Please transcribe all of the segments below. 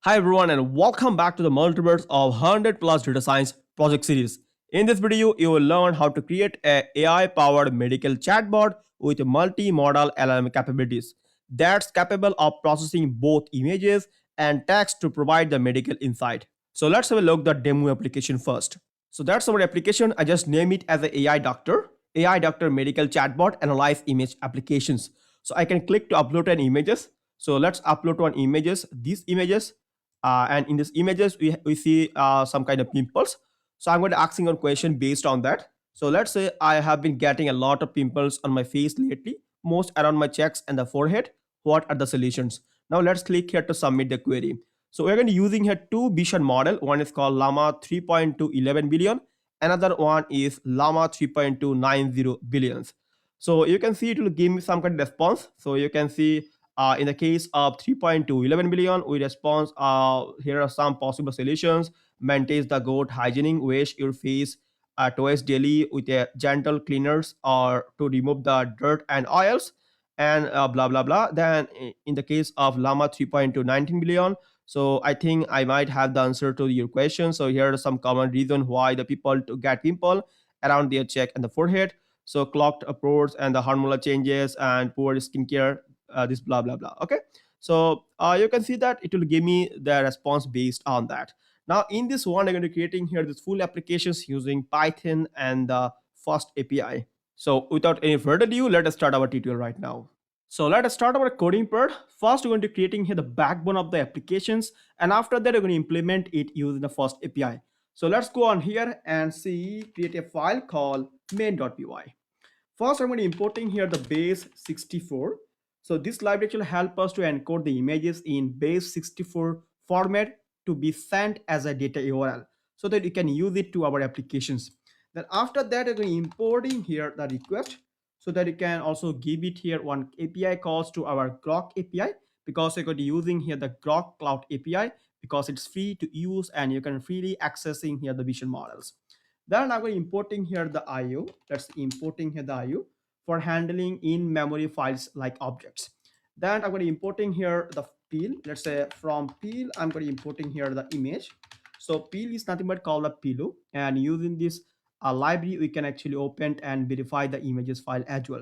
Hi everyone and welcome back to the multiverse of 100 plus data science project series. In this video, you will learn how to create a AI-powered medical chatbot with multimodal LLM capabilities that's capable of processing both images and text to provide the medical insight. So let's have a look at the demo application first. So that's our application. I just name it as a AI Doctor Medical Chatbot Analyze Image Applications. So I can click to upload an images. So let's upload one images. These images and in these images we see some kind of pimples. So I'm going to asking a question based on that. So let's say I have been getting a lot of pimples on my face lately, most around my cheeks and the forehead. What are the solutions? Now let's click here to submit the query. So we're going to using here two vision model. One is called llama 3.2 11 billion. Another one is llama 3.2 90 billions. So you can see it will give me some kind of response. So you can see in the case of 3.2 11 billion, we respond, here are some possible solutions. Maintain the good hygienic, wash your face twice daily with a gentle cleaners or to remove the dirt and oils and blah, blah, blah. Then in the case of Llama 3.2 19 billion, so I think I might have the answer to your question. So here are some common reasons why the people to get pimple around their cheek and the forehead. So clogged pores and the hormonal changes and poor skincare, this blah blah blah. Okay, so you can see that it will give me the response based on that. Now in this one I'm going to creating here this full applications using Python and the fast API. So without any further ado, let us start our tutorial right now. So let us start our coding part. First, we're going to creating here the backbone of the applications, and after that, we're going to implement it using the first API. So let's go on here and see create a file called main.py. First, I'm going to importing here the base 64. So this library actually help us to encode the images in base 64 format to be sent as a data URL so that you can use it to our applications. Then after that, I'm going to importing here the request so that you can also give it here one API calls to our Groq API because you're going to using here the Groq Cloud API because it's free to use and you can freely accessing here the vision models. Then I'm going to importing here the IO. That's importing here the IO for handling in-memory files like objects. Then I'm going to importing here the peel. Let's say from peel, I'm going to importing here the image. So peel is nothing but called a pillow, and using this library, we can actually open and verify the images file as well.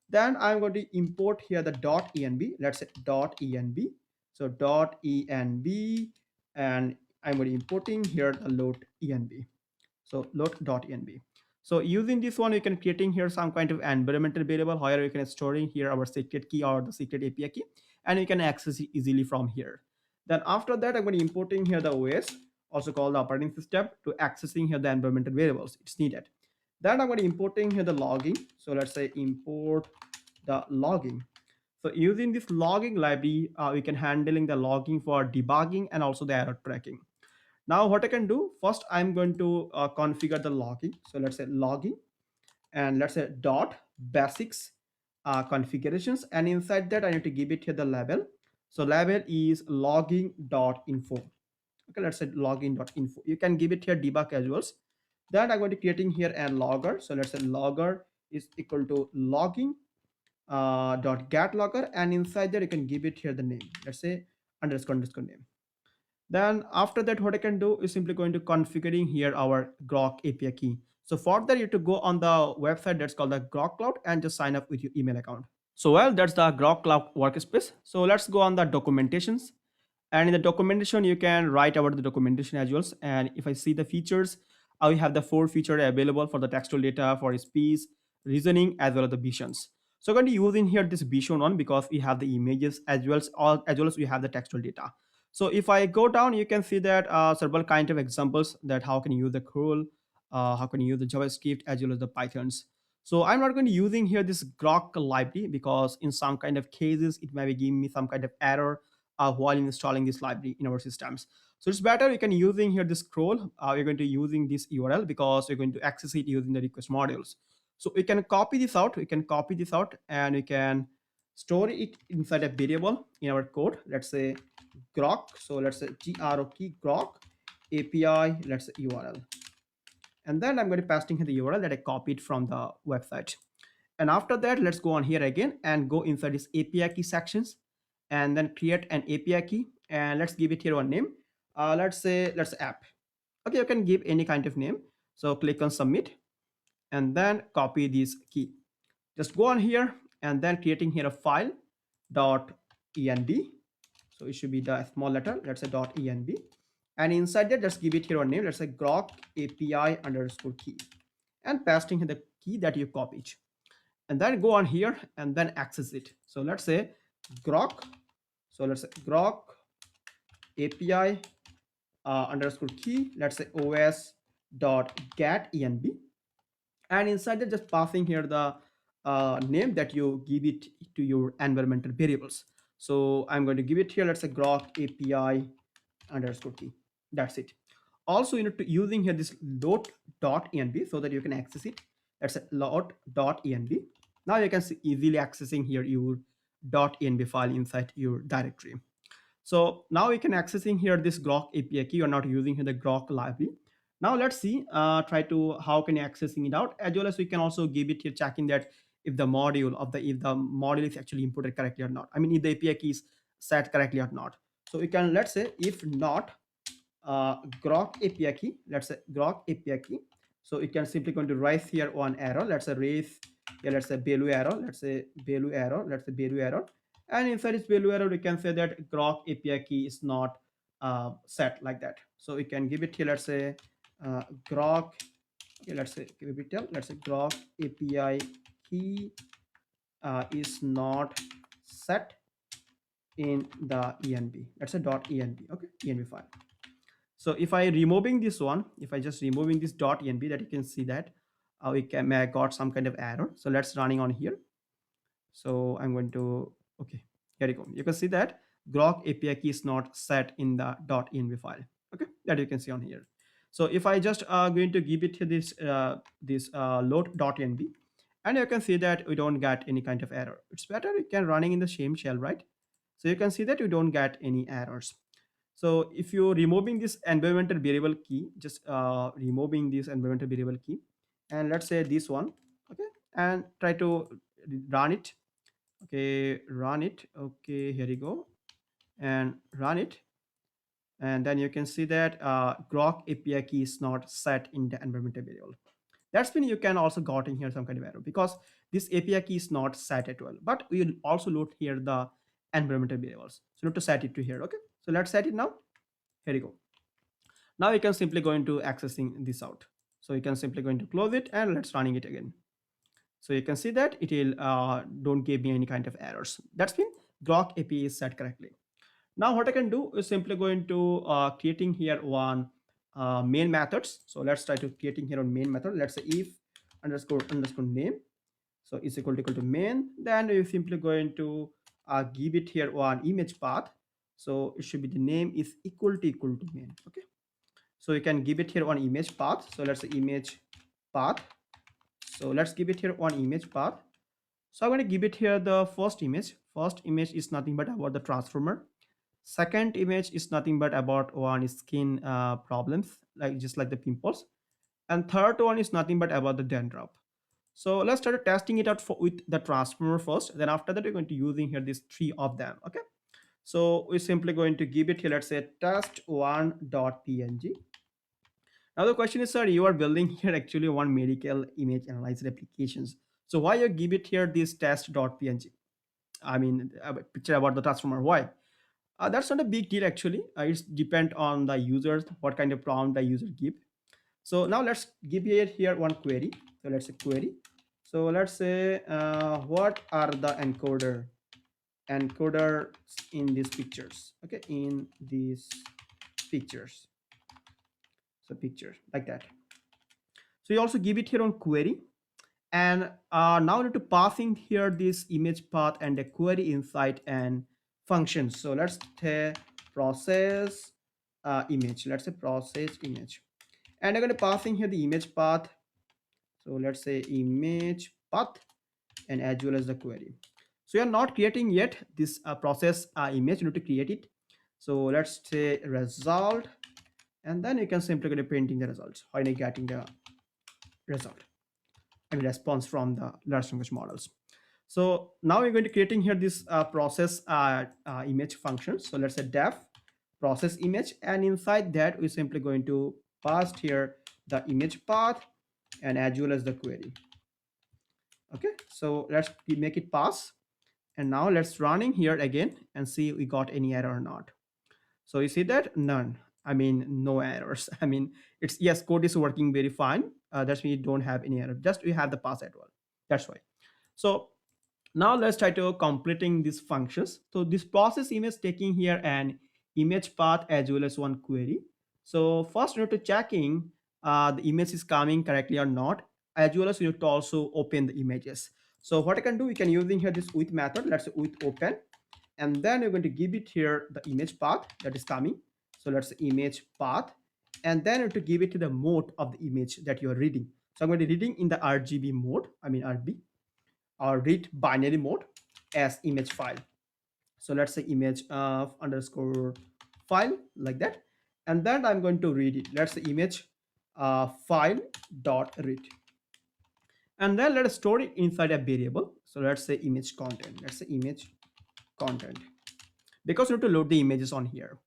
Then I'm going to import here the .env. Let's say .env. So .env, and I'm going to importing here the load env. So load.env. So using this one, you can creating here some kind of environmental variable. However, you can storing here our secret key or the secret API key, and you can access it easily from here. Then after that, I'm going to importing here the OS, also called the operating system, to accessing here the environmental variables it's needed. Then I'm going to importing here the logging. So let's say import the logging. So using this logging library, we can handling the logging for debugging and also the error tracking. Now what I can do, first I'm going to configure the logging. So let's say logging, and let's say dot basics configurations, and inside that I need to give it here the label. So label is logging.info. Okay, let's say login.info. You can give it here debug as well. Then I'm going to creating here a logger. So let's say logger is equal to logging dot get logger, and inside that you can give it here the name. Let's say underscore name. Then after that, what I can do is simply going to configuring here our Groq API key. So for that, you have to go on the website that's called the Groq Cloud and just sign up with your email account. So well, that's the Groq Cloud workspace. So let's go on the documentations. And in the documentation, you can write about the documentation as well. And if I see the features, we have the 4 features available for the textual data, for speech, reasoning, as well as the visions. So I'm going to use in here this vision one because we have the images as well as we have the textual data. So if I go down, you can see that several kind of examples that how can you use the curl, how can you use the JavaScript as well as the Pythons. So I'm not going to using here this Groq library because in some kind of cases it may be giving me some kind of error while installing this library in our systems. So it's better you can using here this scroll. We're going to using this URL because we're going to access it using the request modules. So we can copy this out. We can copy this out and we can store it inside a variable in our code. Let's say Groq. So let's say Groq API. Let's say URL. And then I'm going to pasting here the URL that I copied from the website. And after that, let's go on here again and go inside this API key sections and then create an API key. and let's give it here one name. Let's say app. Okay, you can give any kind of name. So click on submit and then copy this key. Just go on here and then creating here a file dot env. So it should be the small letter, let's say dot env, and inside that just give it here a name, let's say Groq API underscore key, and pasting in the key that you copied, and then go on here and then access it. So let's say Groq. So let's say Groq API underscore key, let's say os dot get env, and inside that just passing here the name that you give it to your environmental variables. So I'm going to give it here, let's say Groq API underscore key. That's it. Also, you need to using here this load dot env so that you can access it. That's a load dot env. Now you can see easily accessing here your dot env file inside your directory. So now we can accessing here this Groq API key. You're not using here the Groq library. Now let's see, try to how can you accessing it out, as well as we can also give it here checking that if the module of the if the module is actually imported correctly or not. I mean, if the API key is set correctly or not. So we can, let's say, if not Groq API key, let's say Groq API key. So it can simply going to raise here one error. Let's say raise here, let's say value error, let's say value error, let's say value error. And inside this value error, we can say that Groq API key is not set like that. So we can give it here, let's say Groq, okay, let's say give it tell, let's say Groq API key is not set in the env, let's say dot env, okay, env file. So if I removing this one, if I just removing this dot env, that you can see that we can may I got some kind of error. So let's running on here. So I'm going to, okay, here you go. You can see that Groq API key is not set in the .env file. Okay, that you can see on here. So if I just going to give it this load.env, and you can see that we don't get any kind of error. It's better you can running in the same shell, right? So you can see that you don't get any errors. So if you're removing this environmental variable key, just removing this environmental variable key, and let's say this one, okay, and try to run it. Okay, run it. Okay, here you go, and run it. And then you can see that Groq API key is not set in the environmental variable. That's when you can also got in here some kind of error because this API key is not set at all. But we will also load here the environmental variables. So need to set it to here. Okay, so let's set it now. Here you go. Now you can simply go into accessing this out. So you can simply going to close it and let's running it again. So you can see that it will don't give me any kind of errors. That's been Groq API is set correctly. Now what I can do is simply going to creating here one main methods. So let's try to creating here on main method. Let's say if underscore name. So it's equal to main. Then you simply going to give it here one image path. So it should be the name is equal to main. Okay. So you can give it here one image path. So let's say image path. So let's give it here one image path. So I'm going to give it here the first image. First image is nothing but about the transformer. Second image is nothing but about one skin problems, like just like the pimples. And third one is nothing but about the dandruff. So let's start testing it out with the transformer first. Then after that, we're going to using here these three of them. Okay. So we're simply going to give it here, let's say test1.png. Now the question is, sir, you are building here actually one medical image analyzer applications. So why you give it here this test.png? I mean, a picture about the transformer. Why? That's not a big deal actually. It's depend on the users, what kind of prompt the user give. So now let's give here one query. So let's say query. So let's say what are the encoders in these pictures? Okay, in these pictures. So picture like that. So you also give it here on query, and now we need to passing here this image path and a query inside and function. So let's say process image. Let's say process image, and I'm going to passing here the image path. So let's say image path and as well as the query. So you're not creating yet this process image. You need to create it. So let's say result, and then you can simply go to printing the results. How are you getting the result? I mean response from the large language models. So now we're going to creating here this process image function. So let's say def process image, and inside that we're simply going to pass here the image path and as well as the query. Okay, so let's make it pass, and now let's running here again and see we got any error or not. So you see that none, I mean no errors. I mean it's, yes, code is working very fine. That's why you don't have any error, just we have the pass as well. That's why. So now let's try to completing these functions. So this process image taking here an image path as well as one query. So first you need to checking the image is coming correctly or not, as well as you need to also open the images. So what I can do, we can using here this with method, let's say with open, and then you're going to give it here the image path that is coming. So let's say image path, and then you have to give it to the mode of the image that you are reading. So I'm going to reading in the RGB mode, I mean RB, or read binary mode as image file. So let's say image of underscore file like that, and then I'm going to read it. Let's say image file dot read, and then let us store it inside a variable. So let's say image content. Let's say image content, because we have to load the images on here.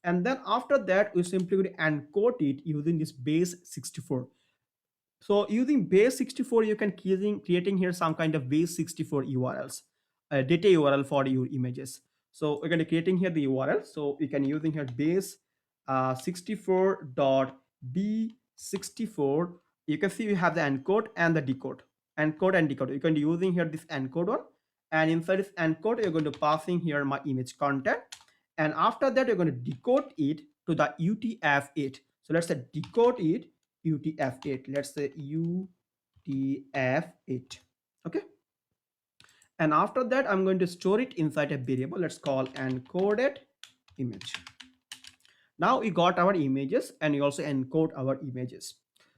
And then after that, we simply going to encode it using this base 64. So using base 64, you can creating here some kind of base 64 URLs, data URL for your images. So we're going to creating here the URL. So we can using here base 64.b64. You can see we have the encode and the decode, encode and decode. You can be using here this encode one, and inside this encode, you're going to passing here my image content, and after that, you're going to decode it to the UTF-8. So let's say decode it UTF-8. Let's say UTF-8. Okay. And after that, I'm going to store it inside a variable. Let's call encoded image. Now we got our images, and we also encode our images.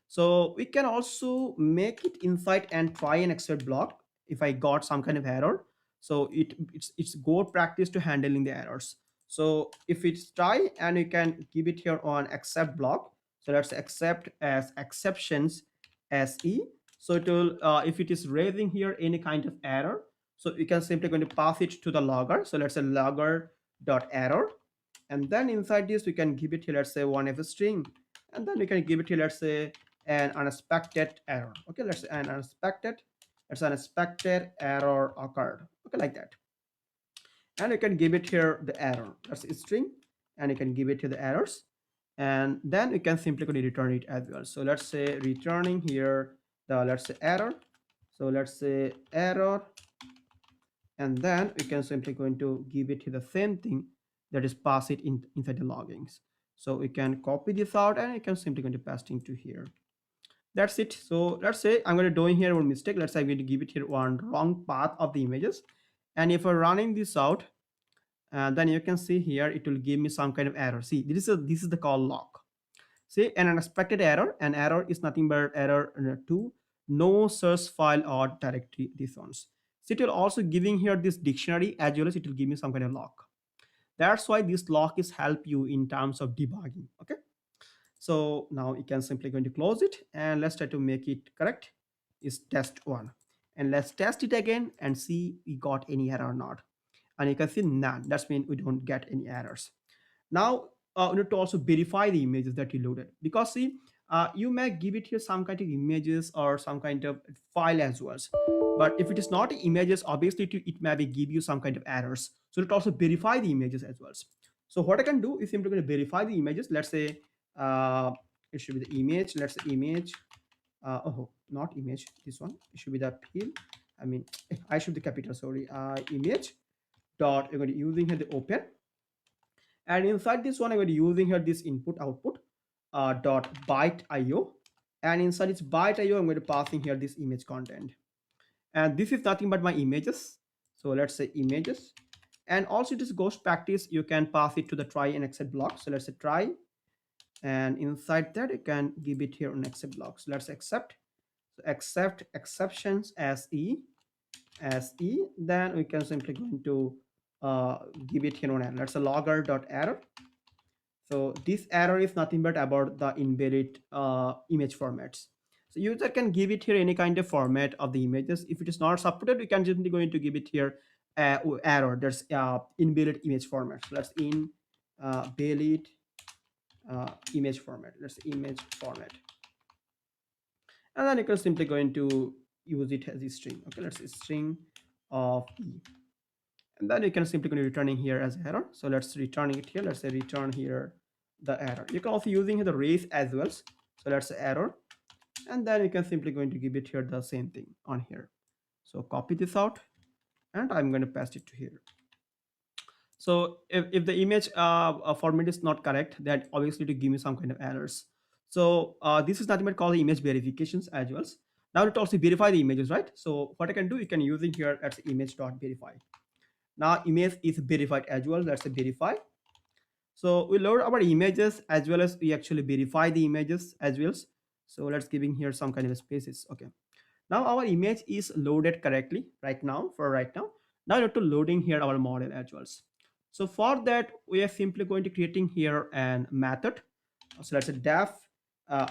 So we can also make it inside and try and exit block if I got some kind of error. So it's good practice to handling the errors. So if it's try, and you can give it here on accept block. So let's accept as exceptions SE. So it will if it is raising here any kind of error, so you can simply going to pass it to the logger. So let's say logger dot error, and then inside this we can give it here, let's say one f string, and then we can give it here, let's say an unexpected error. Okay, let's say an unexpected error occurred. Okay, like that. And you can give it here the error, that's a string, and you can give it to the errors, and then you can simply return it as well. So let's say returning here the, let's say error. So let's say error, and then we can simply going to give it the same thing, that is pass it inside the loggings. So we can copy this out, and you can simply going to paste into here. That's it. So let's say I'm going to doing here one mistake. Let's say I'm going to give it here one wrong path of the images, and if we're running this out, then you can see here it will give me some kind of error. See, this is the call log. See, an unexpected error. An error is nothing but error 2, no source file or directory response. So it will also giving here this dictionary, as well as it will give me some kind of log. That's why this log is help you in terms of debugging. Okay. So now you can simply going to close it, and let's try to make it correct. Is test 1, and let's test it again and see we got any error or not. And you can see none. That's mean we don't get any errors. Now you need to also verify the images that you loaded, because see, you may give it here some kind of images or some kind of file as well, but if it is not images, obviously it may be give you some kind of errors. So it also verify the images as well. So what I can do is simply going to verify the images. Let's say it should be the image. Let's say image, oh, not image, this one, it should be the field, I mean I should be capital, sorry, image dot, you're going to using here the open, and inside this one I'm going to using here this input output dot byte io, and inside its byte io I'm going to passing here this image content, and this is nothing but my images. So let's say images, and also this ghost practice, you can pass it to the try and exit block. So let's say try, and inside that you can give it here on exit block. So let's accept, so accept exceptions as e, then we can simply going to give it here on error. Let's say logger dot error. So this error is nothing but about the invalid image formats. So user can give it here any kind of format of the images. If it is not supported, we can simply going to give it here error. There's invalid image format. So let's valid image format. Let's say image format, and then you can simply going to use it as a string. Okay, let's say string of e, and then you can simply going to returning here as error. So let's returning it here. Let's say return here the error. You can also using the race as well. So let's say error, and then you can simply going to give it here the same thing on here. So copy this out, and I'm going to paste it to here. So if the image format is not correct, then obviously to give me some kind of errors. So this is nothing but called image verifications as well. Now it also verify the images, right? So what I can do, you can using here as image.verify. Now image is verified as well. Let's say verify. So we load our images as well as we actually verify the images as well. So let's giving here some kind of spaces. Okay. Now our image is loaded correctly right now for right now. Now we have to loading here our model as well. So for that, we are simply going to creating here an method. So let's say def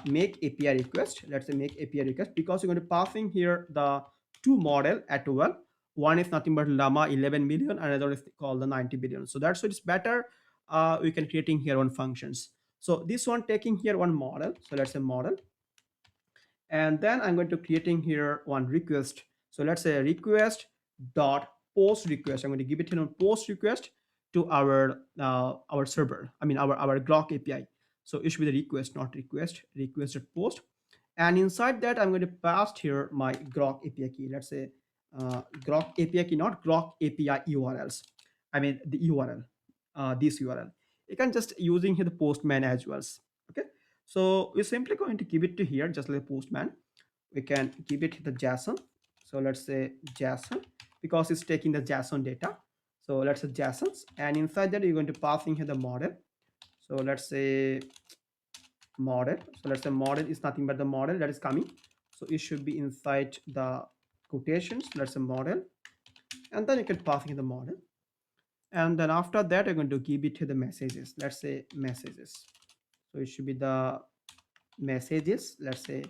make API request. Let's say make API request, because you're going to passing here the two model at well. One is nothing but llama 11 million, another is called the 90 billion. So that's why it's better. We can creating here one functions. So this one taking here one model. So let's say model, and then I'm going to creating here one request. So let's say request dot post request. I'm going to give it here on post request to our server. I mean our Groq API. So it should be the request, not request. Request dot post, and inside that I'm going to pass here my Groq API key. Let's say Groq API key, not Groq API URLs. I mean the URL, this URL. You can just using here the postman as well. Okay. So we're simply going to give it to here, just like postman. We can give it the JSON. So let's say JSON, because it's taking the JSON data. So let's say JSONs, and inside that you're going to pass in here the model. So let's say model. So let's say model is nothing but the model that is coming. So it should be inside the quotations. Let's say model, and then you can pass in the model. And then after that, you're going to give it to the messages. Let's say messages. So it should be the messages. Let's say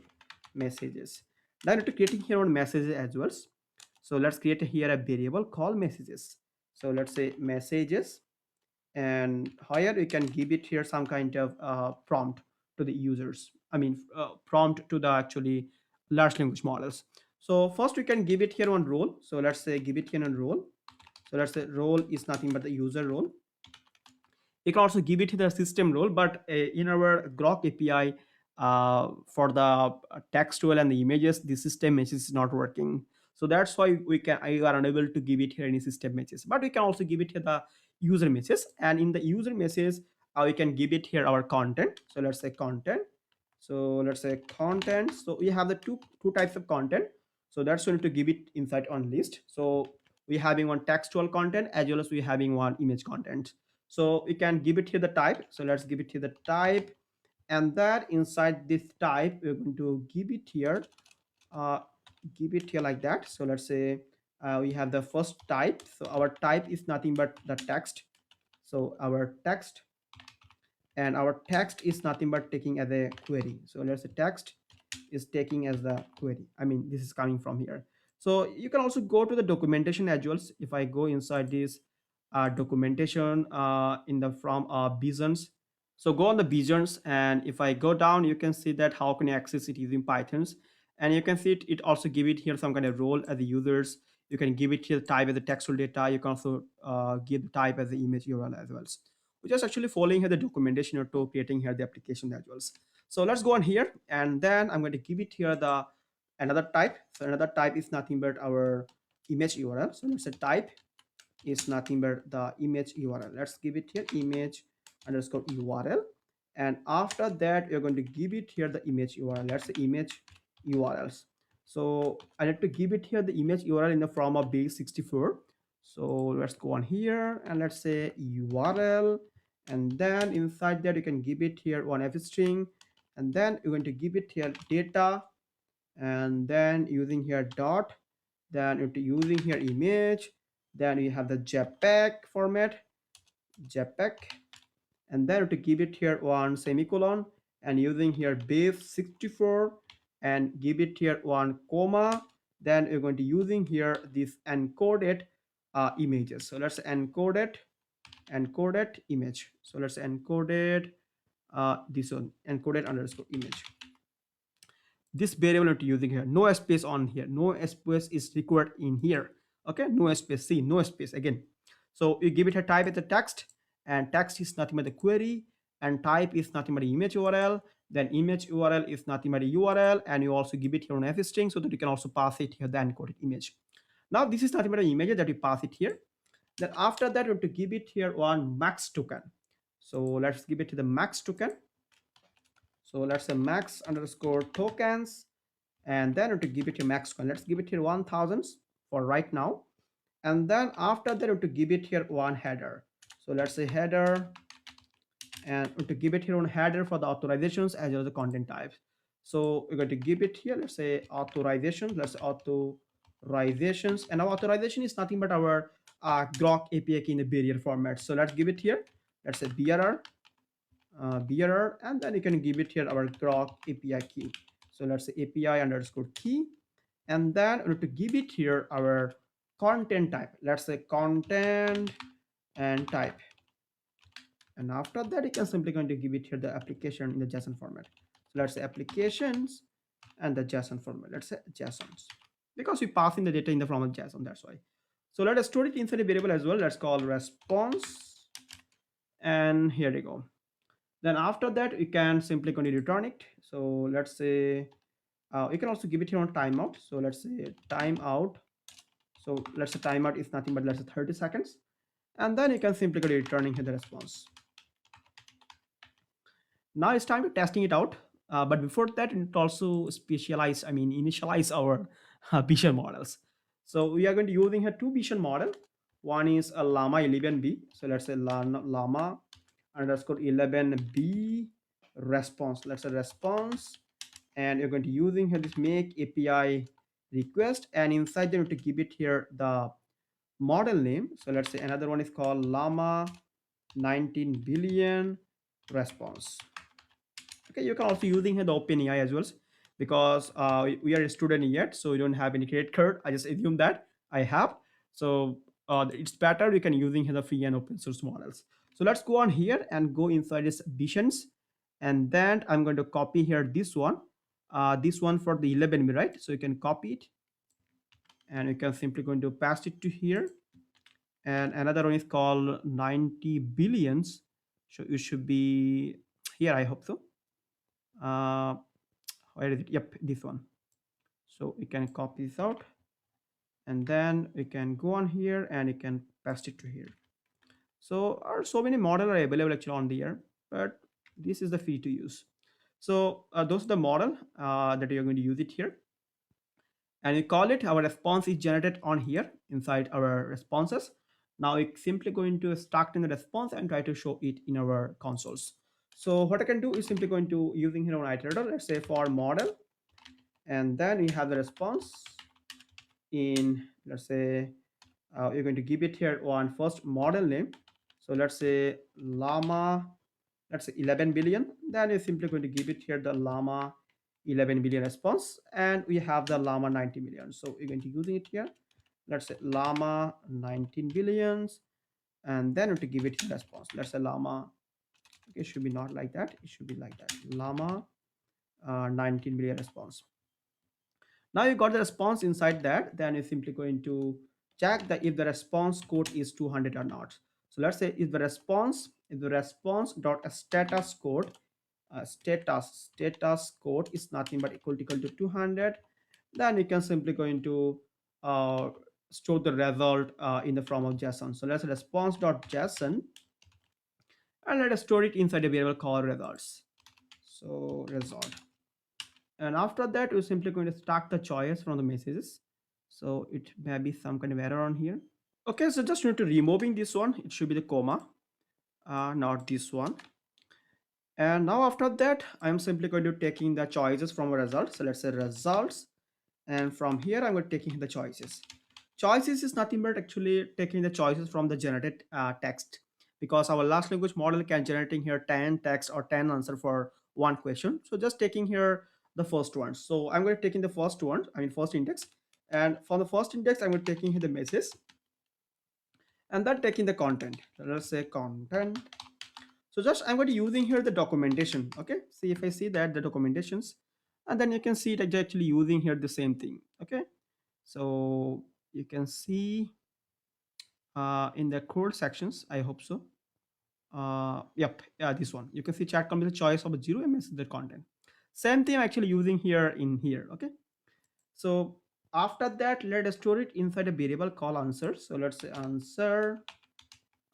messages. Then to creating here on messages as well. So let's create here a variable called messages. So let's say messages, and here we can give it here some kind of prompt to the users. I mean prompt to the actually large language models. So first we can give it here on role. So let's say give it here on role. So let's say role is nothing but the user role. You can also give it to the system role, but in our Groq API, for the textual and the images, the system message is not working. So that's why I are unable to give it here any system message. But we can also give it here the user message, and in the user message, we can give it here our content. So let's say content. So let's say content. So we have the two types of content. So that's going to give it inside on list. So we having one textual content as well as we having one image content. So we can give it here the type. So let's give it here the type, and that inside this type we're going to uh, give it here like that. So let's say we have the first type. So our type is nothing but the text. So our text, and our text is nothing but taking as a query. So let's say text is taking as the query. I mean this is coming from here. So you can also go to the documentation as well. If I go inside this documentation in the from Bisons. So go on the Bisons, and if I go down, you can see that how can you access it using Pythons, and you can see it also give it here some kind of role as the users. You can give it here the type as the textual data. You can also give the type as the image URL as well. We're just actually following here the documentation or to creating here the application as well. So let's go on here, and then I'm going to give it here the another type. So another type is nothing but our image URL. So let's say type is nothing but the image URL. Let's give it here image underscore URL, and after that you're going to give it here the image URL. Let's say image URLs. So I need to give it here the image URL in the form of base 64. So let's go on here and let's say URL, and then inside that you can give it here one f string, and then you're going to give it here data, and then using here dot, then you're using here image, then you have the JPEG format, JPEG, and then to give it here one semicolon, and using here base 64, and give it here one comma, then you're going to using here this encoded images. So let's encode it, encoded image. So let's encoded this one, encoded underscore image. This variable that you're using here, no space on here, no space is required in here. Okay, no space, see, no space again. So you give it a type as a text, and text is nothing but the query, and type is nothing but the image URL. Then image URL is nothing but a URL, and you also give it here on f string so that you can also pass it here the encoded image. Now this is nothing but an image that you pass it here. Then after that, you have to give it here one max token. So let's give it to the max token. So let's say max underscore tokens, and then to give it a max coin, let's give it here 1000 for right now. And then after that, to give it here one header. So let's say header, and to give it here one header for the authorizations as well as the content types. So we're going to give it here, let's say authorizations, let's say authorizations, and our authorization is nothing but our Groq API key in the barrier format. So let's give it here, let's say bearer, and then you can give it here our Groq API key. So let's say API underscore key, and then we need to give it here our content type. Let's say content and type, and after that you can simply going to give it here the application in the JSON format. So let's say applications and the JSON format. Let's say JSONs, because we pass in the data in the form of JSON, that's why. So let us store it inside a variable as well. Let's call response, and here we go. Then after that, you can simply going to return it. So let's say you can also give it here on timeout. So let's say timeout. So let's say timeout is nothing but let's say 30 seconds. And then you can simply go to returning here the response. Now it's time to testing it out. But before that, it also initialize our vision models. So we are going to using here two vision model. One is a llama 11b. So let's say llama underscore 11b response. Let's say response, and you're going to using here this make API request, and inside there to give it here the model name. So let's say another one is called llama 19 billion response. Okay, you can also using here the OpenAI as well, because we are a student yet, so we don't have any credit card. I just assume that I have. So it's better we can using here the free and open source models. So let's go on here and go inside this visions, and then I'm going to copy here this one for the 11B, right? So you can copy it, and you can simply going to paste it to here. And another one is called 90 billions. So it should be here, I hope so. Where is it? Yep, this one. So we can copy this out, and then we can go on here and you can paste it to here. So so many models are available actually on the air, but this is the free to use. So those are the model that you're going to use it here, and we call it our response is generated on here inside our responses. Now we're simply going to start in the response and try to show it in our consoles. So what I can do is simply going to using here on iterator, let's say for model, and then we have the response in, let's say you're going to give it here one first model name. So let's say llama, let's say 11 billion. Then you're simply going to give it here the llama 11 billion response, and we have the llama 90 million. So we're going to using it here. Let's say llama 19 billions, and then to give it the response. Let's say llama. Okay, it should be not like that. It should be like that. Llama 19 billion response. Now you got the response inside that. Then you're simply going to check that if the response code is 200 or not. So let's say if the response dot status code status code is nothing but equal to 200, then you can simply going to store the result in the form of JSON. So let's say response.json, and let us store it inside a variable called results. So result, and after that we're simply going to stack the choice from the messages. So it may be some kind of error on here. Okay, so just need to removing this one. It should be the comma, not this one. And now after that, I'm simply going to taking the choices from a result. So let's say results, and from here I'm going to taking the choices. Choices is nothing but actually taking the choices from the generated text, because our large language model can generating here 10 text or 10 answer for one question. So just taking here the first one. So I'm going to taking the first one, first index, and for the first index I'm going to taking here the message, and then taking the content. So let's say content. So just I'm going to using here the documentation. Okay, see if I see that the documentations, and then you can see it actually using here the same thing. Okay, so you can see in the code sections, I hope so. Yep, yeah, this one. You can see chat comes with a choice of 0 ms the content. Same thing I'm actually using here in here. Okay, so after that, let us store it inside a variable called answer. So let's say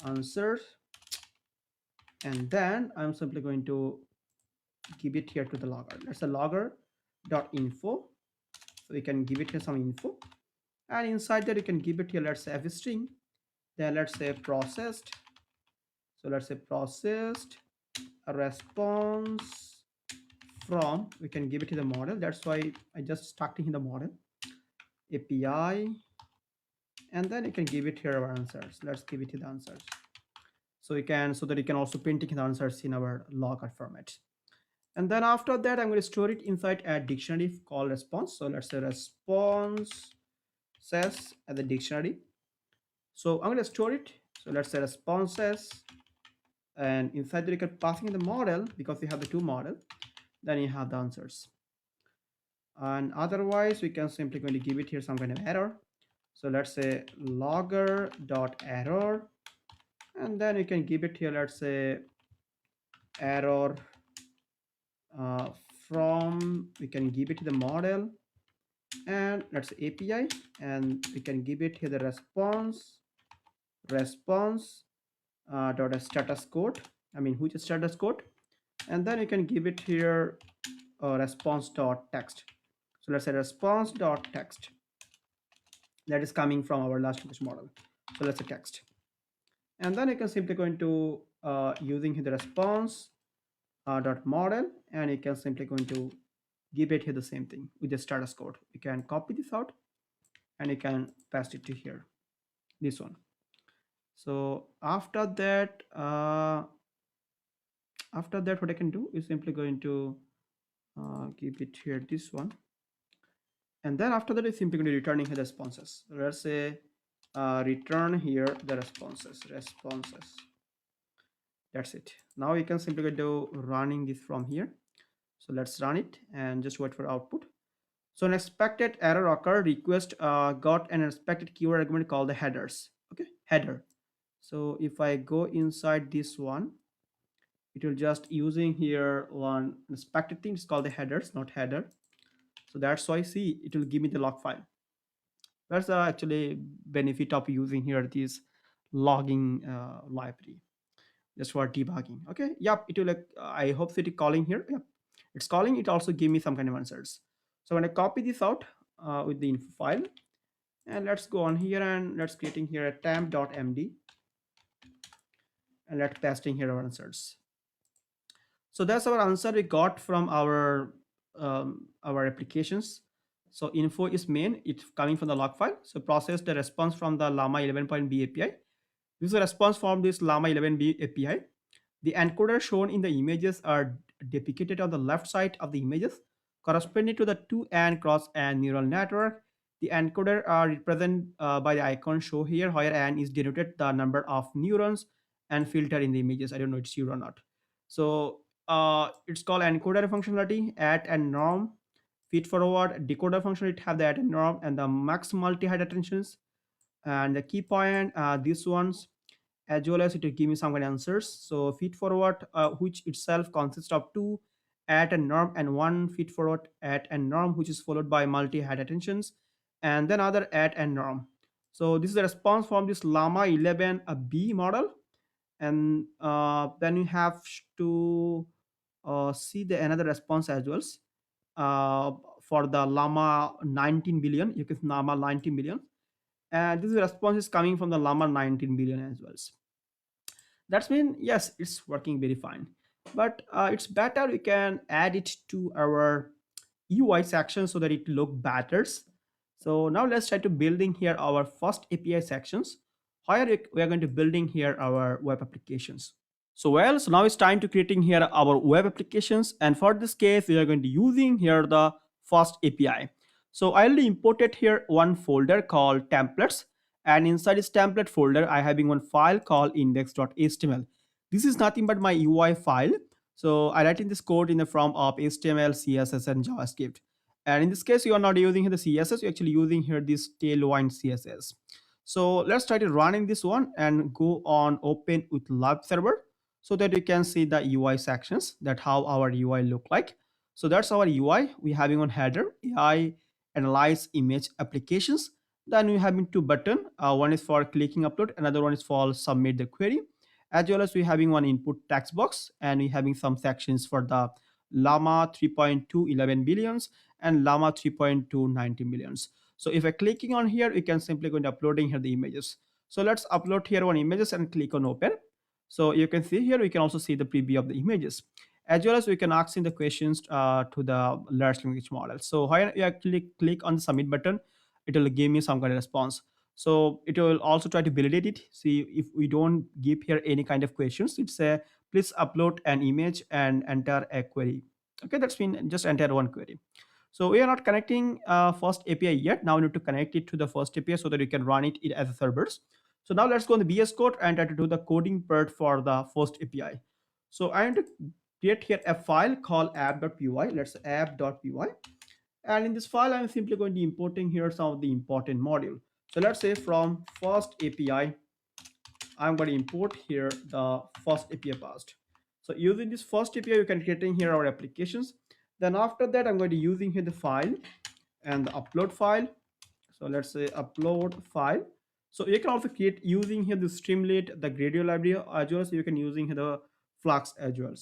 answers, and then I'm simply going to give it here to the logger. Let's say logger dot info. So we can give it here some info, and inside that you can give it here, let's say a string. Then let's say processed. So let's say processed a response from, we can give it to the model. That's why I just starting in the model API, and then you can give it here our answers. Let's give it to the answers. So you can, so that you can also print the answers in our logger format. And then after that, I'm going to store it inside a dictionary called response. So let's say response says at the dictionary. So I'm going to store it. So let's say responses, and inside that you can passing in the model, because you have the two model, then you have the answers. And otherwise we can simply going to give it here some kind of error. So let's say logger dot error, and then you can give it here, let's say error uh, from, we can give it to the model, and let's say API, and we can give it here the response dot a status code, I mean which is status code, and then you can give it here response dot text. So let's say response dot text, that is coming from our large language model. So let's say text, and then you can simply go into using the response dot model, and you can simply going to give it here the same thing with the status code. You can copy this out and you can paste it to here, this one. So after that what I can do is simply going to give it here this one, and then after that is simply going to returning here the responses. Let's say return here the responses. That's it. Now you can simply go to running this from here. So let's run it and just wait for output. So an expected error occurred, request got an expected keyword argument called the headers. Okay, header. So if I go inside this one, it will just using here one expected thing. It's called the headers, not header. So that's why, see, it will give me the log file. That's the actually benefit of using here this logging library just for debugging. Okay, yep, it will like I hope that it calling here. Yep, it's calling. It also give me some kind of answers. So when I copy this out with the info file, and let's go on here and let's creating here a temp.md, and let's pasting here our answers. So that's our answer we got from our applications. So info is main, it's coming from the log file. So process the response from the llama 11.b API. This is a response from this llama 11b API. The encoder shown in the images are depicted on the left side of the images, corresponding to the 2N cross N neural network. The encoder are represented by the icon show here, where N is denoted the number of neurons and filter in the images. I don't know it's zero or not. So it's called encoder functionality, add and norm, feed forward, decoder function. It have the add and norm and the max multi-height attentions, and the key point these ones, as well as it will give me some kind of answers. So feed forward, which itself consists of two at and norm, and one feed forward at and norm, which is followed by multi-head attentions, and then other at and norm. So this is a response from this llama 11b model, and then you have to see the another response as well for the llama 19 billion. You can llama 19 billion, and this response is coming from the llama 19 billion as well. That's mean yes, it's working very fine, but it's better we can add it to our UI section so that it look better. So now let's try to building here our first API sections, where we are going to building here our web applications. So now it's time to creating here our web applications, and for this case we are going to using here the first API. So I already imported here one folder called templates, And inside this template folder, I having one file called index.html. This is nothing but my UI file. So I write in this code in the form of HTML, CSS, and JavaScript. And in this case, you are not using here the CSS, you're actually using here this tailwind CSS. So let's try to running this one and go on open with live server so that you can see the UI sections, that how our UI look like. So that's our UI. We having one header, AI analyze image applications. Then we having two button. One is for clicking upload, another one is for submit the query. As well as we having one input text box, and we having some sections for the Llama 3.2 11 billions and Llama 3.2 90 millions. So if I clicking on here, we can simply go into uploading here the images. So let's upload here one images and click on open. So you can see here, we can also see the preview of the images. As well as we can ask in the questions to the large language model. So when you actually click on the submit button, it will give me some kind of response. So it will also try to validate it. See if we don't give here any kind of questions, it's a please upload an image and enter a query. Okay, that's been just enter one query. So we are not connecting FastAPI yet. Now we need to connect it to the FastAPI so that you can run it as a servers. So now let's go on the VS Code and try to do the coding part for the FastAPI. So I am to create here a file called app.py. Let's app.py. And in this file, I'm simply going to importing here some of the important module. So let's say from FastAPI, I'm going to import here the FastAPI past. So using this FastAPI, you can get in here our applications. Then after that, I'm going to using here the file and the upload file. So let's say upload file. So you can also create using here the Streamlit, the Gradient library, as well as you can using here the Flux as well.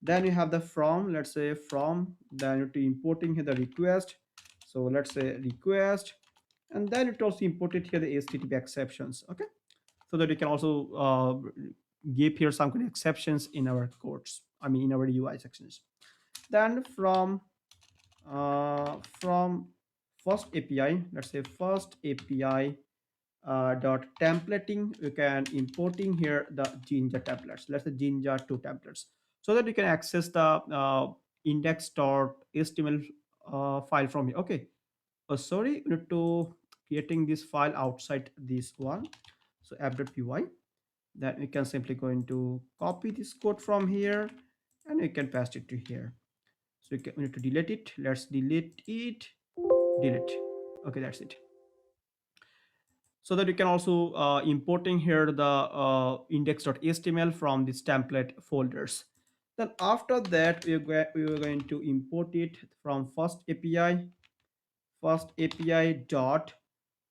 Then you have the from, let's say from, then you to importing here the request. So let's say request, and then it also imported here the HTTP exceptions. Okay, so that you can also give here some kind of exceptions in our codes. I mean in our UI sections. Then from first API, let's say first API dot templating, you can importing here the Jinja templates. Let's say Jinja 2 templates, so that you can access the index.html file from here. Okay. Oh, sorry, we need to creating this file outside this one. So app.py. Then we can simply going to copy this code from here and we can paste it to here. So we need to delete it. Let's delete it. Delete. Okay, that's it. So that you can also importing here the index.html from this template folders. Then after that, we are going to import it from first API dot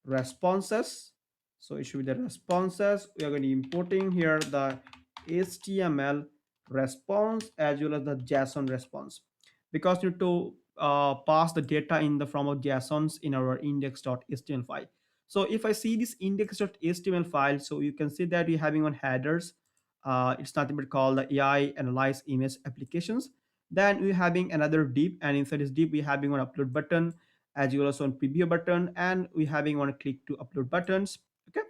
responses. So it should be the responses. We are going to importing here the HTML response as well as the JSON response, because you need to pass the data in the form of JSONs in our index.html file. So if I see this index.html file, so you can see that we're having one headers. It's nothing but called the AI analyze image applications. Then we're having another div, and inside this div we're having one upload button as well as one preview button, and we having one click to upload buttons. Okay,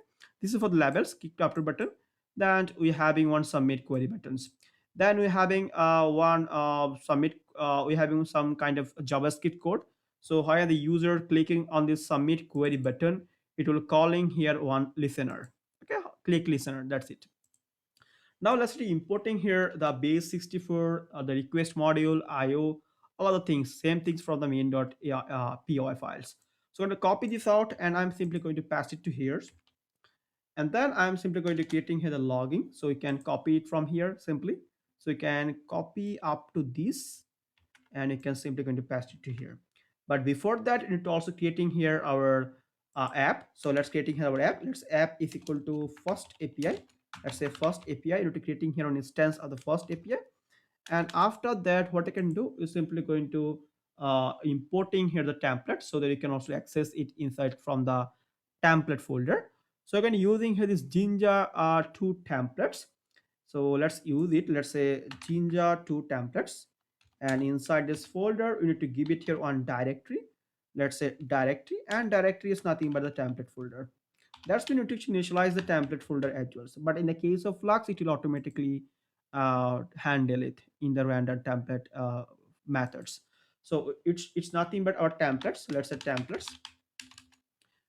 this is for the labels, click to upload button. Then we having one submit query buttons. Then we having one submit, we having some kind of JavaScript code. So while the user clicking on this submit query button, it will calling here one listener. Okay, click listener, that's it. Now let's be importing here the base 64, the request module, IO, all other things, same things from the main.py files. So I'm going to copy this out and I'm simply going to pass it to here. And then I'm simply going to creating here the logging. So you can copy it from here simply. So you can copy up to this and you can simply going to paste it to here. But before that, you need to also creating here our app. So let's creating here our app. Let's app is equal to first API. Let's say first API. You need to creating here an instance of the first API. And after that, what I can do is simply going to importing here the template so that you can also access it inside from the template folder. So again, using here this Jinja 2 templates. So let's use it. Let's say Jinja 2 templates, and inside this folder you need to give it here one directory. Let's say directory, and directory is nothing but the template folder. That's when you need to initialize the template folder as well. But in the case of Flux, it will automatically handle it in the random template methods. So it's nothing but our templates. Let's say templates.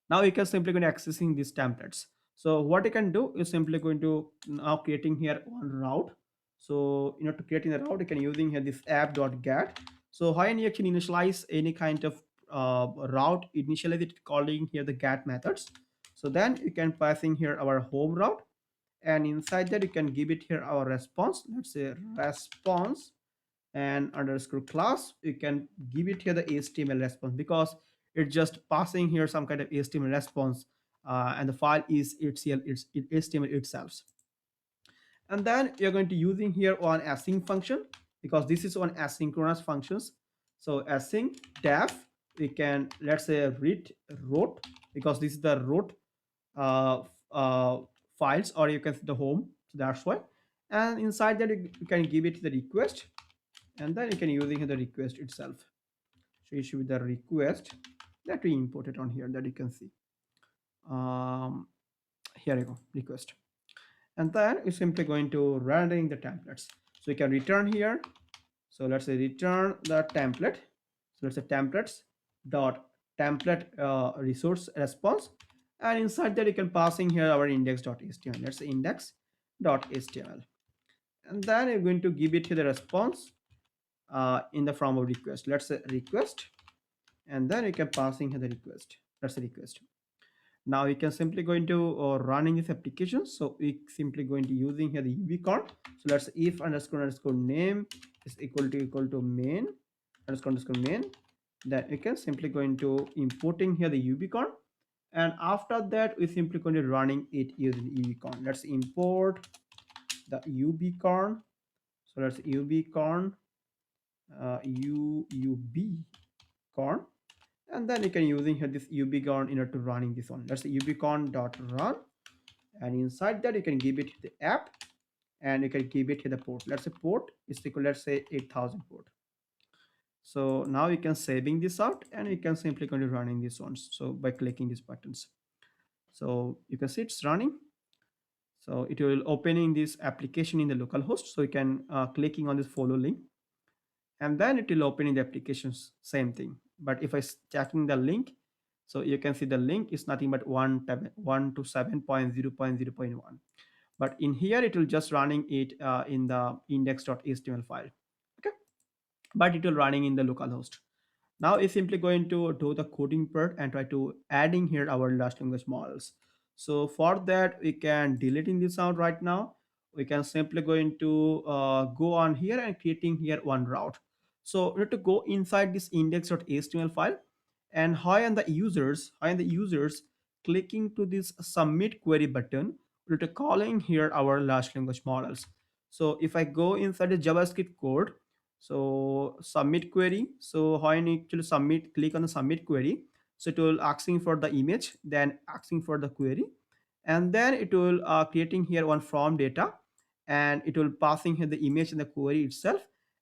Now you can simply go to accessing these templates. So what you can do is simply going to now creating here one route. So to creating the route, you can using here this app.get. So how you can initialize any kind of route, initialize it calling here the get methods. So then you can passing here our home route, and inside that you can give it here our response. Let's say response and underscore class. You can give it here the HTML response because it's just passing here some kind of HTML response, and the file is it's HTML itself. And then you're going to using here one async function because this is one asynchronous functions. So async def, we can let's say read root because this is the root uh, uh, files, or you can see the home. So that's why. And inside that you can give it the request, and then you can using the request itself. So it should be the request that we imported on here that you can see. Um, Here you go, request. And then you're simply going to rendering the templates. So you can return here. So let's say return the template. So let's say templates dot template resource response, and inside that you can passing here our index.html. Let's say index.html, and then you're going to give it to the response in the form of request. Let's say request, and then you can passing here the request. That's the request. Now you can simply going to running this application. So we simply going to using here the ubicorn. So let's if underscore name is equal to main underscore main. Then you can simply going to importing here the ubicorn, and after that we simply going to running it using ubicorn. Let's import the ubicorn. So let's ubicorn corn, and then you can using here this ubicorn in order to running this one. Let's say ubicorn dot run, and inside that you can give it the app, and you can give it here the port. Let's say port is equal, let's say 8000 port. So now you can saving this out, and you can simply going to running these ones. So by clicking these buttons, so you can see it's running. So it will opening this application in the local host. So you can clicking on this follow link, and then it will open in the applications same thing. But if I checking the link, so you can see the link is nothing but 1 to 7.0.0.1, but in here it will just running it in the index.html file. Okay, but it will running in the local host. Now it's simply going to do the coding part and try to adding here our large language models. So for that, we can deleting this out right now. We can simply going to go on here and creating here one route. So we need to go inside this index.html file, and high on the users clicking to this submit query button, we're calling here our large language models. So if I go inside the JavaScript code, so submit query, so how I need to submit, click on the submit query. So it will asking for the image, then asking for the query, and then it will creating here one from data, and it will passing here the image and the query itself,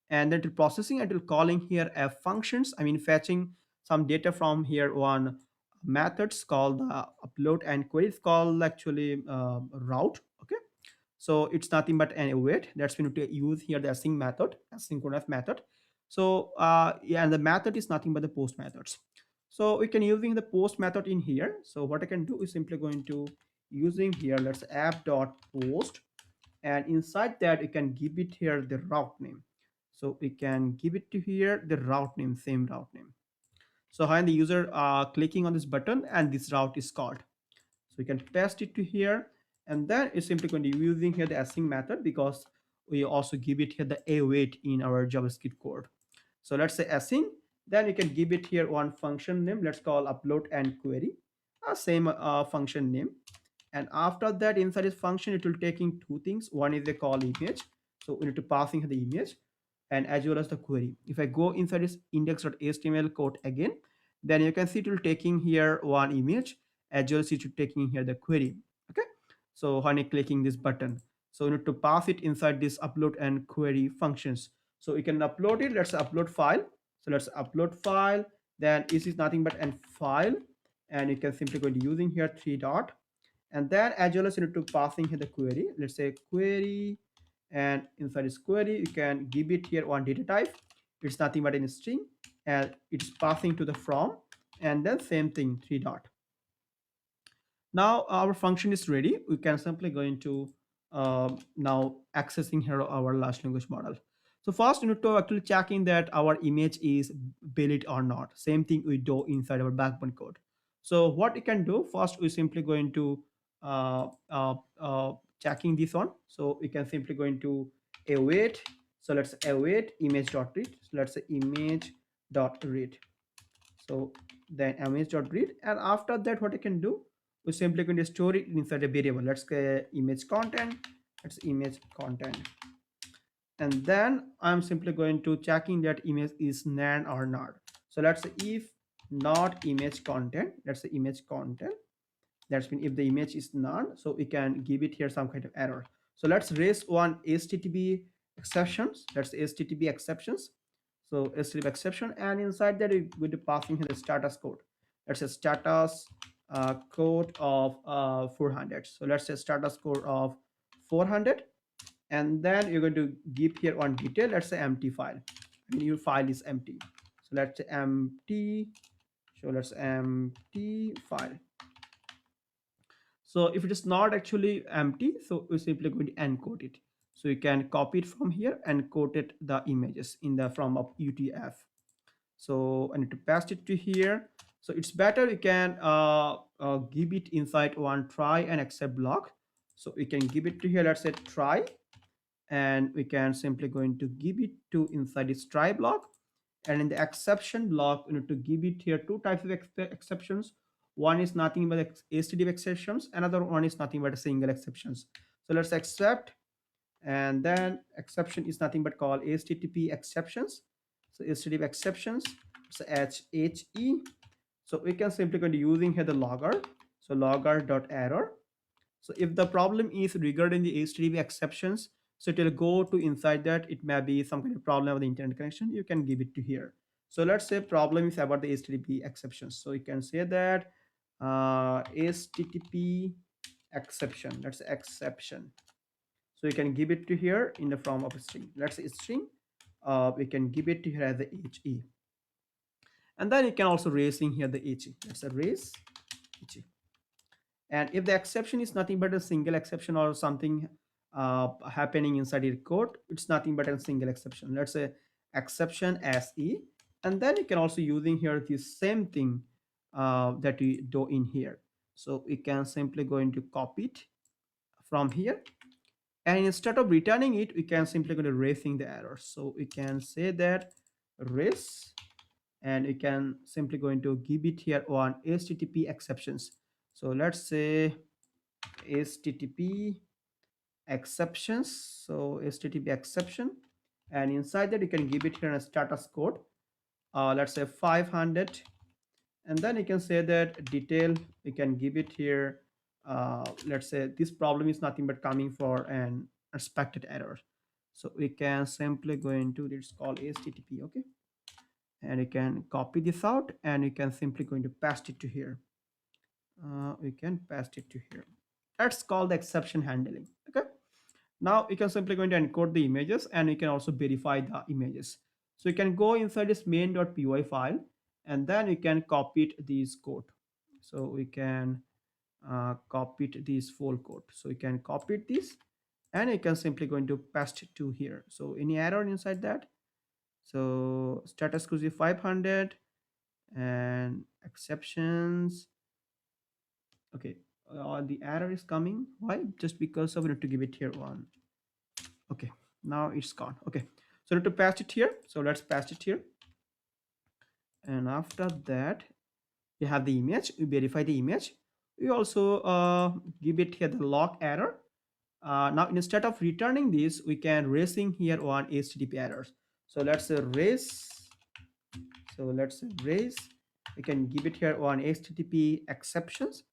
and then it will processing, it will calling here a functions, I mean fetching some data from here one methods called upload, and query is called actually route. Okay, so it's nothing but an await. That's we need to use here the async method, asynchronous method. So yeah, and the method is nothing but the post methods. So we can using the post method in here. So what I can do is simply going to using here, let's app dot post, and inside that you can give it here the route name. So we can give it to here the route name, same route name. So when the user clicking on this button, and this route is called, so we can paste it to here, and then it's simply going to be using here the async method because we also give it here the await in our JavaScript code. So let's say async, then you can give it here one function name. Let's call upload and query, same function name. And after that, inside this function, it will taking two things. One is the call image. So we need to passing the image, and as well as the query. If I go inside this index.html code again, then you can see it will taking here one image, as well as it will taking here the query. Okay, so when I clicking this button, so we need to pass it inside this upload and query functions. So we can upload it. Let's upload file. So let's upload file. Then this is nothing but an file, and you can simply go to using here three dot, and then as well as you need to passing here the query. Let's say query, and inside this query you can give it here one data type. It's nothing but in string, and it's passing to the from, and then same thing three dot. Now our function is ready. We can simply go into now accessing here our large language model. So first you need to actually checking that our image is valid or not. Same thing we do inside our backbone code. So what you can do first, we simply go into uh, uh, checking this one. So we can simply go into await. So let's await image dot read. So let's say image dot read. So then image.read, and after that what I can do, we simply going to store it inside a variable. Let's get image content. Let's image content, and then I'm simply going to checking that image is none or not. So let's say if not image content, let's say image content, that's mean if the image is none, so we can give it here some kind of error. So let's raise one http exceptions. That's http exceptions. So http exception, and inside that we're going to passing here the status code. Let's say status code of 400. So let's say status code of 400, and then you're going to give here one detail. Let's say empty file. I mean, your file is empty. So let's say empty. So let's empty file. So if it is not actually empty, so we're simply going to encode it. So you can copy it from here and quote it the images in the form of UTF. So I need to paste it to here. So it's better you can give it inside one try and accept block. So we can give it to here. Let's say try, and we can simply going to give it to inside this try block, and in the exception block we need to give it here two types of exceptions. One is nothing but HTTP exceptions, another one is nothing but a single exceptions. So let's accept, and then exception is nothing but called HTTP exceptions. So HTTP exceptions, so HHE. So we can simply going to using here the logger. So logger dot error. So if the problem is regarding the HTTP exceptions, so it will go to inside that. It may be some kind of problem with the internet connection. You can give it to here. So let's say problem is about the HTTP exceptions. So you can say that HTTP exception. That's exception. So you can give it to here in the form of a string. Let's say string. We can give it to here as the HE. And then you can also raising here the HE. That's a raise HE. And if the exception is nothing but a single exception or something happening inside your code, it's nothing but a single exception. Let's say exception SE, and then you can also using here the same thing that we do in here. So we can simply go into copy it from here, and instead of returning it, we can simply go to raising the error. So we can say that raise, and we can simply go into give it here on HTTP exceptions. So let's say HTTP exceptions. So HTTP exception, and inside that you can give it here a status code. Let's say 500, and then you can say that detail. We can give it here. Let's say this problem is nothing but coming for an expected error. So we can simply go into this called HTTP. Okay, and you can copy this out, and you can simply going to paste it to here. We can paste it to here. That's called the exception handling. Okay, now you can simply going to encode the images, and you can also verify the images. So you can go inside this main.py file, and then you can copy it this code. So we can copy it this full code. So you can copy it this, and you can simply going to paste it to here. So any error inside that. So status code is 500, and exceptions. Okay, the error is coming. Why? Just because of we need to give it here one. Okay, now it's gone. Okay, so need to paste it here. So let's paste it here, and after that you have the image. We verify the image. We also give it here the log error. Now instead of returning this, we can raising here one HTTP errors. So let's raise. So let's raise. We can give it here one HTTP exceptions,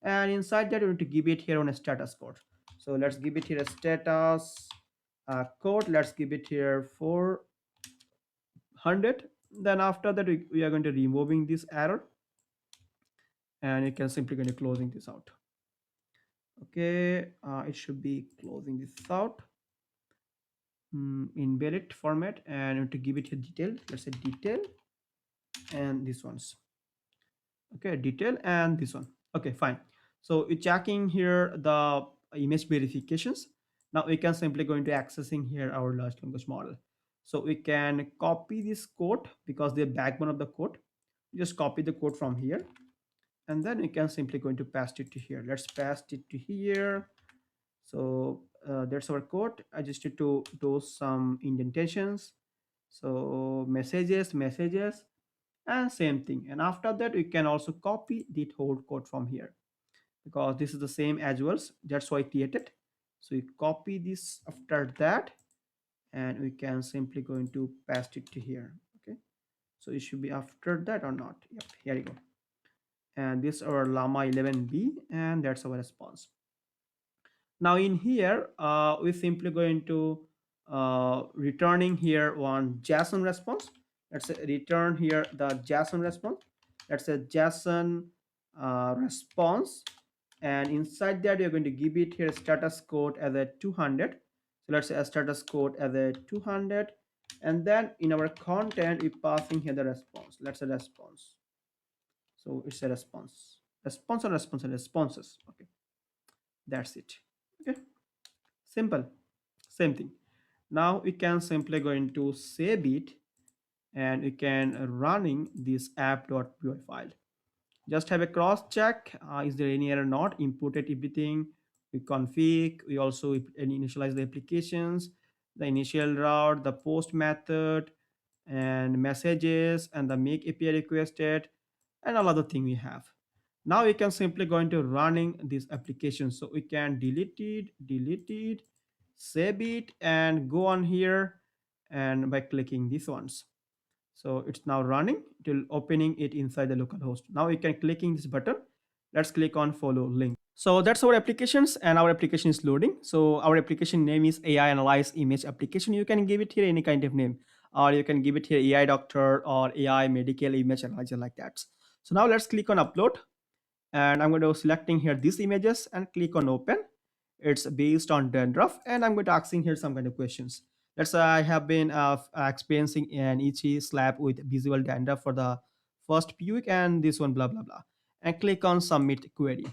and inside that we need to give it here on a status code. So let's give it here a status code. Let's give it here 400. Then after that we are going to removing this error, and you can simply going to closing this out. Okay, it should be closing this out in bullet format, and to give it a detail. Let's say detail, and this ones. Okay, detail and this one. Okay, fine. So we're checking here the image verifications. Now we can simply go into accessing here our large language model. So we can copy this code because the backbone of the code. Just copy the code from here, and then we can simply go into paste it to here. Let's paste it to here. So that's our code. I just need to do some indentations. So messages, and same thing. And after that, we can also copy the whole code from here because this is the same as well. That's why I created. So we copy this after that, and we can simply go into paste it to here. Okay. So it should be after that or not. Yep. Here you go. And this is our llama 11b, and that's our response. Now in here, we simply going to returning here one JSON response. Let's say return here the JSON response. Let's say JSON response, and inside that you're going to give it here status code as a 200. So let's say a status code as a 200, and then in our content we passing here the response. Let's say response. So it's a response and responses. Okay, that's it. Okay, simple. Same thing. Now we can simply go into save it, and we can running this app.py file. Just have a cross check. Is there any error? Not imported everything. We config. We also initialize the applications, the initial route, the post method, and messages, and the make API requested, and all other thing we have. Now we can simply go into running this application. So we can delete it, save it, and go on here, and by clicking these ones. So it's now running. It will opening it inside the local host. Now we can clicking this button. Let's click on follow link. So that's our applications, and our application is loading. So our application name is AI Analyze Image Application. You can give it here any kind of name, or you can give it here AI Doctor or AI Medical Image Analyzer like that. So now let's click on upload, and I'm going to selecting here these images and click on open. It's based on dandruff, and I'm going to asking here some kind of questions. Let's say I have been experiencing an itchy slap with visual dandruff for the first week, and this one blah blah blah, and click on submit query.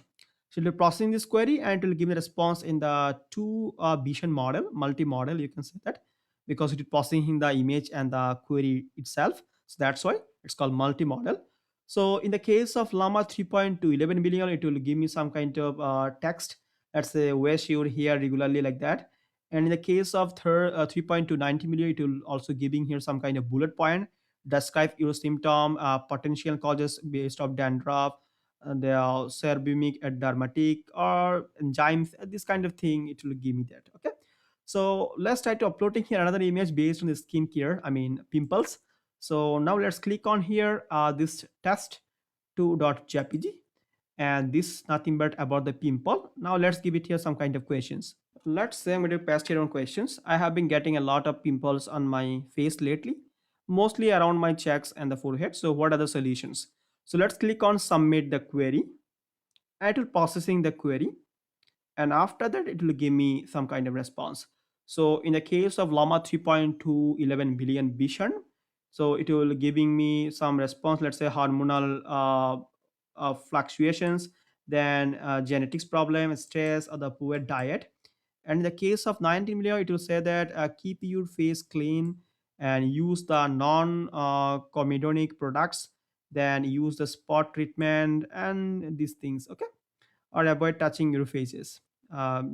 So it'll be processing this query, and it will give me a response in the two vision model, multi-model, you can say that, because it is processing the image and the query itself. So that's why it's called multi-model. So in the case of llama 3.2 11 billion, it will give me some kind of text. Let's say wash your hair regularly like that. And in the case of 3.2 90 million, it will also giving here some kind of bullet point. Describe your symptom, potential causes based of dandruff, the cerebremic dermatic or enzymes, this kind of thing. It will give me that. Okay. So let's try to uploading here another image based on the skincare. I mean pimples. So now let's click on here this test2.jpg, and this nothing but about the pimple. Now let's give it here some kind of questions. Let's say I'm going to paste here on questions. I have been getting a lot of pimples on my face lately, mostly around my cheeks and the forehead. So what are the solutions? So let's click on submit the query, and it will processing the query, and after that it will give me some kind of response. So in the case of llama 3.2 11 billion vision, so it will giving me some response. Let's say hormonal fluctuations, then genetics problem, stress, or the poor diet. And in the case of 19 million, it will say that keep your face clean and use the non comedonic products, then use the spot treatment and these things. Okay, or avoid touching your faces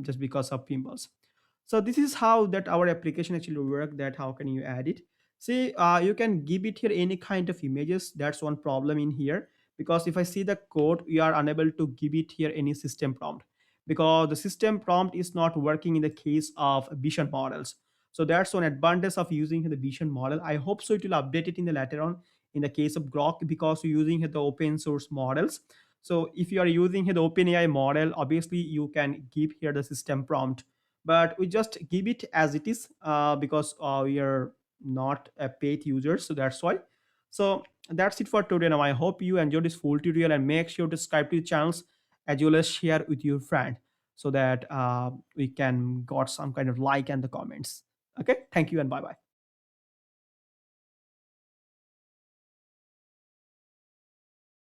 just because of pimples. So this is how that our application actually work. That how can you add it? See, you can give it here any kind of images. That's one problem in here, because if I see the code, we are unable to give it here any system prompt, because the system prompt is not working in the case of vision models. So that's one advantage of using the vision model. I hope so it will update it in the later on in the case of Groq, because you're using the open source models. So if you are using the OpenAI model, obviously you can give here the system prompt, but we just give it as it is because we are not a paid user. So that's why. So that's it for today. Now I hope you enjoyed this full tutorial, and make sure to subscribe to the channels as well as share with your friend, so that we can got some kind of like and the comments. Okay, thank you and bye bye.